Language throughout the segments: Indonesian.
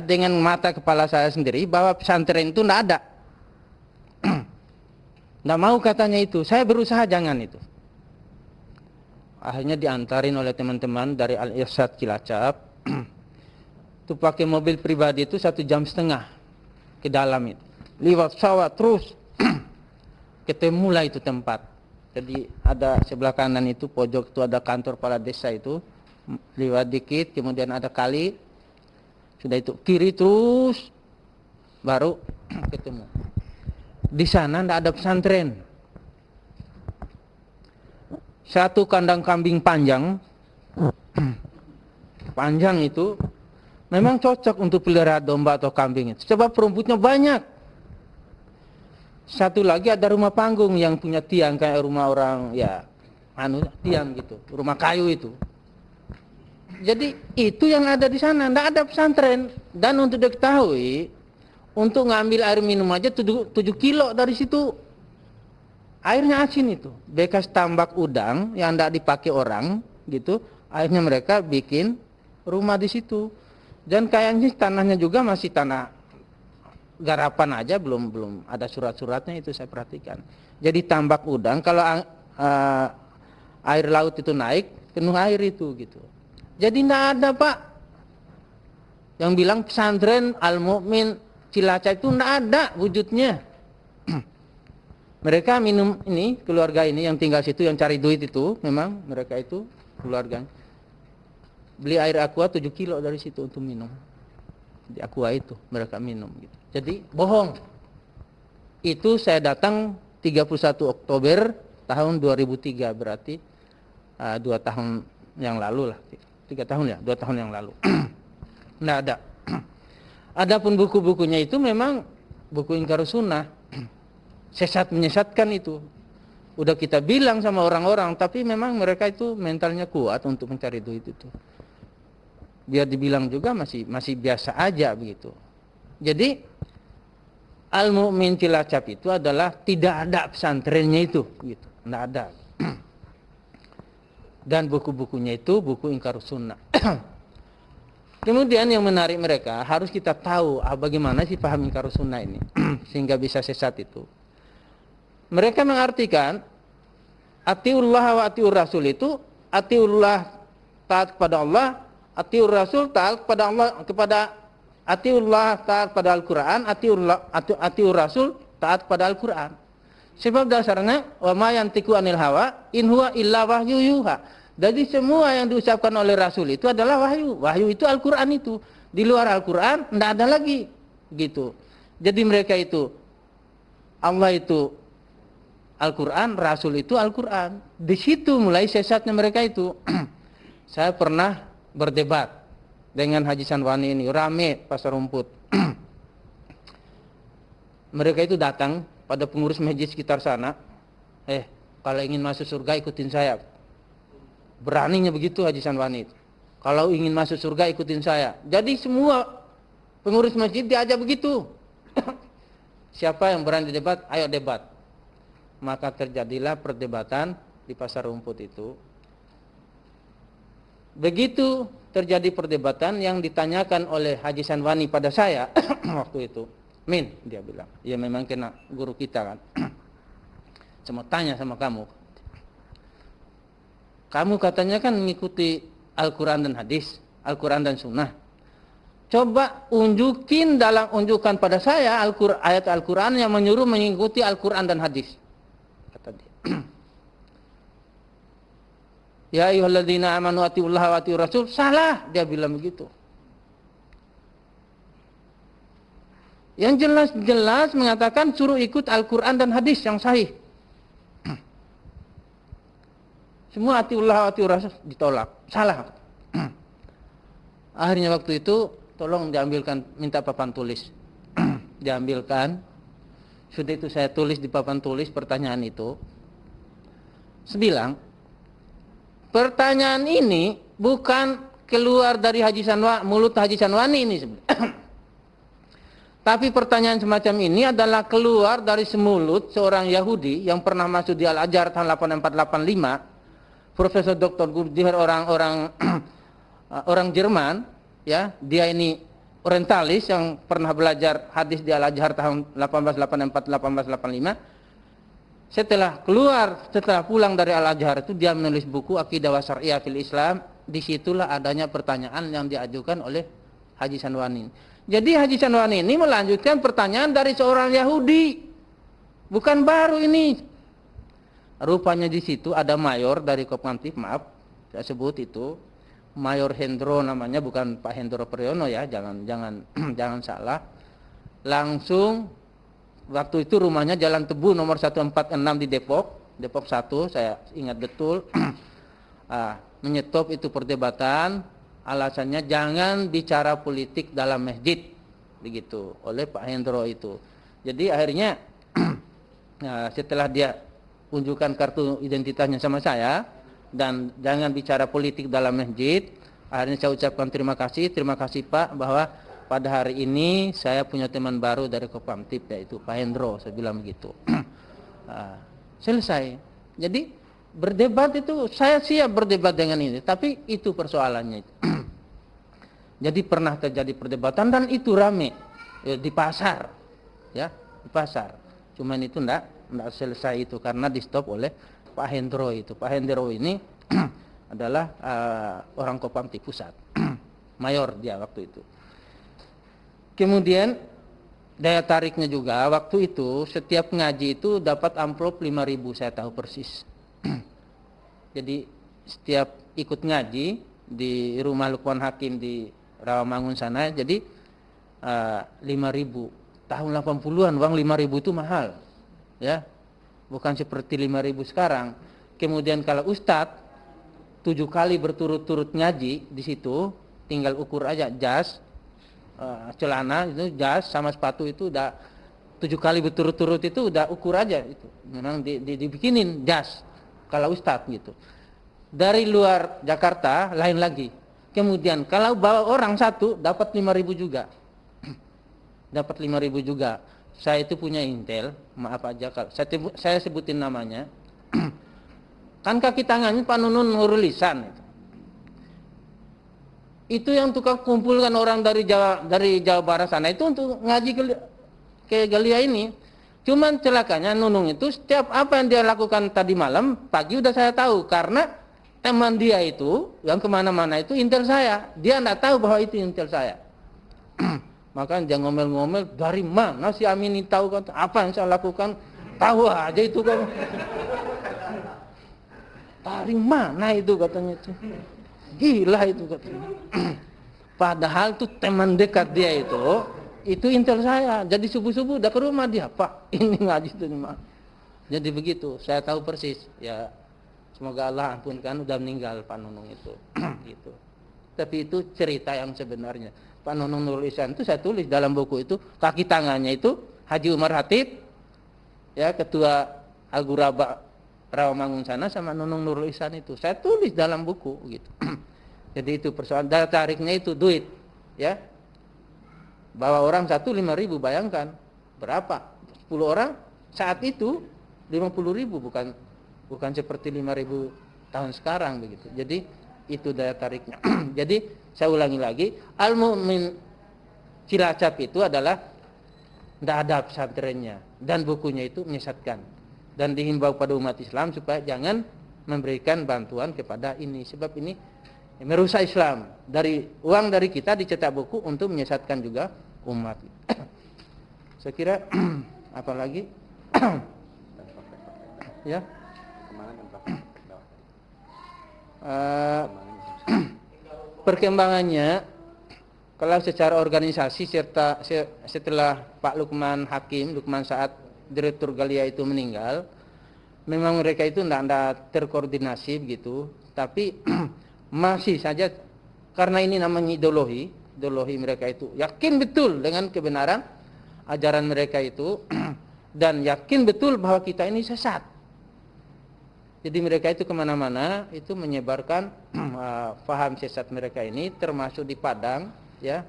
dengan mata kepala saya sendiri bahwa pesantren itu tidak ada. Nggak mau katanya itu. Saya berusaha jangan itu. Akhirnya diantarin oleh teman-teman dari Al-Irsyad Cilacap. Itu pakai mobil pribadi itu 1,5 jam ke dalam itu. Lewat sawah terus. Ketemulah itu tempat. Jadi ada sebelah kanan itu pojok itu ada kantor kepala desa itu. Lewat dikit kemudian ada kali. Sudah itu kiri terus baru ketemu. Di sana tidak ada pesantren. Satu kandang kambing panjang itu memang cocok untuk pelihara domba atau kambing itu. Sebab rumputnya banyak. Satu lagi ada rumah panggung yang punya tiang kayak rumah orang ya tiang gitu, rumah kayu itu. Jadi itu yang ada di sana, tidak ada pesantren. Dan untuk diketahui, untuk ngambil air minum aja 7 kilo dari situ. Airnya asin itu, bekas tambak udang yang tidak dipakai orang gitu. Akhirnya mereka bikin rumah di situ. Dan kayaknya tanahnya juga masih tanah garapan aja, belum ada surat-suratnya itu saya perhatikan. Jadi tambak udang kalau air laut itu naik penuh air itu gitu. Jadi tidak ada Pak yang bilang pesantren Al-Mu'min Cilacap itu tidak ada wujudnya. Mereka minum ini, keluarga ini yang tinggal situ, yang cari duit itu, memang mereka itu keluarga. Beli air aqua 7 kilo dari situ untuk minum. Di aqua itu mereka minum gitu. Jadi bohong. Itu saya datang 31 Oktober tahun 2003 berarti 2 tahun yang lalu lah. 3 tahun ya, 2 tahun yang lalu. Nggak ada. Adapun buku-bukunya itu memang buku ingkar sunnah. Sesat menyesatkan itu. Udah kita bilang sama orang-orang, tapi memang mereka itu mentalnya kuat untuk mencari duit itu. Biar dibilang juga masih biasa aja begitu. Jadi Al-Mu'min Cilacap itu adalah tidak ada pesantrennya itu gitu. Nggak ada. Dan buku-bukunya itu buku ingkar sunnah. Kemudian yang menarik mereka harus kita tahu bagaimana sih paham ingkar sunnah ini sehingga bisa sesat itu. Mereka mengartikan atiullah wa atiur rasul itu atiullah taat kepada Allah, atiur rasul taat kepada Allah, kepada atiullah taat pada Al-Qur'an, atiur rasul taat kepada Al-Qur'an. Sebab dasarnya wa ma yantiqu anil hawa in huwa illa wahyu yuha. Jadi semua yang diucapkan oleh Rasul itu adalah wahyu. Wahyu itu Al-Qur'an itu. Di luar Al-Qur'an tidak ada lagi gitu. Jadi mereka itu Allah itu Al-Quran, Rasul itu Al-Quran. Di situ mulai sesatnya mereka itu. Saya pernah berdebat dengan Haji Sanwani ini, rame pasar rumput. Mereka itu datang pada pengurus masjid sekitar sana. Kalau ingin masuk surga ikutin saya. Beraninya begitu Haji Sanwani itu. Kalau ingin masuk surga ikutin saya. Jadi semua pengurus masjid diajak begitu. Siapa yang berani debat, ayo debat. Maka terjadilah perdebatan di pasar rumput itu. Begitu terjadi perdebatan yang ditanyakan oleh Haji Sanwani pada saya waktu itu. Min, dia bilang, ya memang kena guru kita kan. Saya mau tanya sama kamu. Kamu katanya kan mengikuti Al-Quran dan hadis, Al-Quran dan sunnah. Coba unjukkan pada saya ayat Al-Quran yang menyuruh mengikuti Al-Quran dan hadis. Kata dia. Ya ayyuhalladzina amanu atiullaha wa atiur rasul. Salah, dia bilang begitu. Yang jelas-jelas mengatakan suruh ikut Al-Quran dan hadis yang sahih. Semua atiullah wa atiur rasul ditolak. Salah. Akhirnya waktu itu tolong diambilkan, minta papan tulis. Diambilkan. Sudah itu saya tulis di papan tulis pertanyaan itu. Sebilang, pertanyaan ini bukan keluar dari mulut Haji Sanwani ini sebenarnya. Tapi pertanyaan semacam ini adalah keluar dari semulut seorang Yahudi yang pernah masuk di Al-Azhar tahun 8485. Profesor Dr. Gurdjiehr orang Jerman, ya, dia ini orientalis yang pernah belajar hadis di Al-Azhar tahun 1884-1885, setelah pulang dari Al-Azhar itu dia menulis buku Aqidah wa Syariah fil Islam. Disitulah adanya pertanyaan yang diajukan oleh Haji Sanwani. Jadi Haji Sanwani ini melanjutkan pertanyaan dari seorang Yahudi, bukan baru ini. Rupanya di situ ada mayor dari Kopkamtib, maaf saya sebut itu Mayor Hendro namanya, bukan Pak Hendro Priyono ya, jangan salah. Langsung waktu itu rumahnya Jalan Tebu nomor 146 di Depok 1, saya ingat betul. Menyetop itu perdebatan, alasannya jangan bicara politik dalam masjid, begitu oleh Pak Hendro itu. Jadi akhirnya setelah dia tunjukkan kartu identitasnya sama saya dan jangan bicara politik dalam masjid, akhirnya saya ucapkan terima kasih Pak, bahwa pada hari ini saya punya teman baru dari Kopkamtib, yaitu Pak Hendro, saya bilang begitu. Selesai. Jadi berdebat itu saya siap berdebat dengan ini, tapi itu persoalannya itu. Jadi pernah terjadi perdebatan dan itu rame di pasar, ya di pasar. Cuman itu enggak selesai itu karena di stop oleh Pak Hendro itu. Pak Hendro ini adalah orang Kopkamtib pusat, mayor dia waktu itu. Kemudian daya tariknya juga waktu itu setiap ngaji itu dapat amplop 5.000, saya tahu persis. Jadi setiap ikut ngaji di rumah Lukman Hakim di Rawamangun sana, jadi 5.000. Tahun 80-an uang 5.000 itu mahal, ya, bukan seperti 5.000 sekarang. Kemudian kalau ustadz 7 kali berturut-turut ngaji di situ, tinggal ukur aja jas, celana itu jas sama sepatu itu udah 7 kali berturut-turut itu udah ukur aja itu. Memang dibikinin jas kalau ustadz gitu. Dari luar Jakarta lain lagi. Kemudian kalau bawa orang satu dapat 5.000 juga. Dapat 5.000 juga. Saya itu punya intel, maaf aja kalau saya sebutin namanya. Kan kaki tangannya Pak Nunun Nurul Ihsan itu yang tukang kumpulkan orang dari Jawa Barat sana itu untuk ngaji ke Galia ini. Cuman celakanya Nunung itu setiap apa yang dia lakukan tadi malam, pagi udah saya tahu karena teman dia itu yang kemana-mana itu intel saya. Dia enggak tahu bahwa itu intel saya. Maka jangan ngomel-ngomel, dari mana si Amin ini tahu kan apa yang saya lakukan? Tahu aja itu kan. Dari mana itu katanya itu? Gila itu katanya. Padahal tuh teman dekat dia itu intel saya. Jadi subuh-subuh udah ke rumah dia, Pak, ini ngaji itu nih, Mak. Jadi begitu, saya tahu persis. Ya, semoga Allah ampunkan, udah meninggal Pak Nunung itu. Gitu. Tapi itu cerita yang sebenarnya. Pak Nunung Nurul Ihsan itu saya tulis dalam buku itu, kaki tangannya itu Haji Umar Hatib, ya, ketua Al-Ghuraba Rawamangun sana, sama Nunung Nurul Ihsan itu. Saya tulis dalam buku gitu. Jadi itu persoalan daya tariknya itu duit, ya. Bawa orang satu 5.000, bayangkan berapa? 10 orang saat itu 50.000, bukan seperti 5.000 tahun sekarang begitu. Jadi itu daya tariknya. Jadi saya ulangi lagi, Al-Mu'min Cilacap itu adalah tidak ada pesantrennya dan bukunya itu menyesatkan dan dihimbau pada umat Islam supaya jangan memberikan bantuan kepada ini, sebab ini merusak Islam. Dari uang dari kita dicetak buku untuk menyesatkan juga umat. Saya kira apa lagi? Ya. Perkembangannya kalau secara organisasi setelah Pak Lukman Hakim, Lukman Saad, Direktur Galia itu meninggal, memang mereka itu tidak terkoordinasi begitu, tapi masih saja karena ini namanya ideologi mereka itu yakin betul dengan kebenaran ajaran mereka itu dan yakin betul bahwa kita ini sesat. Jadi mereka itu kemana-mana itu menyebarkan faham sesat mereka ini, termasuk di Padang, ya,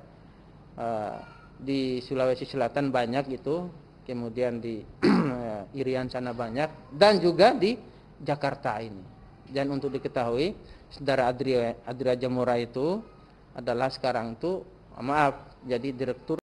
di Sulawesi Selatan banyak itu, kemudian di Irian sana banyak, dan juga di Jakarta ini. Dan untuk diketahui, saudara Adria Jamura itu adalah sekarang itu, maaf, jadi direktur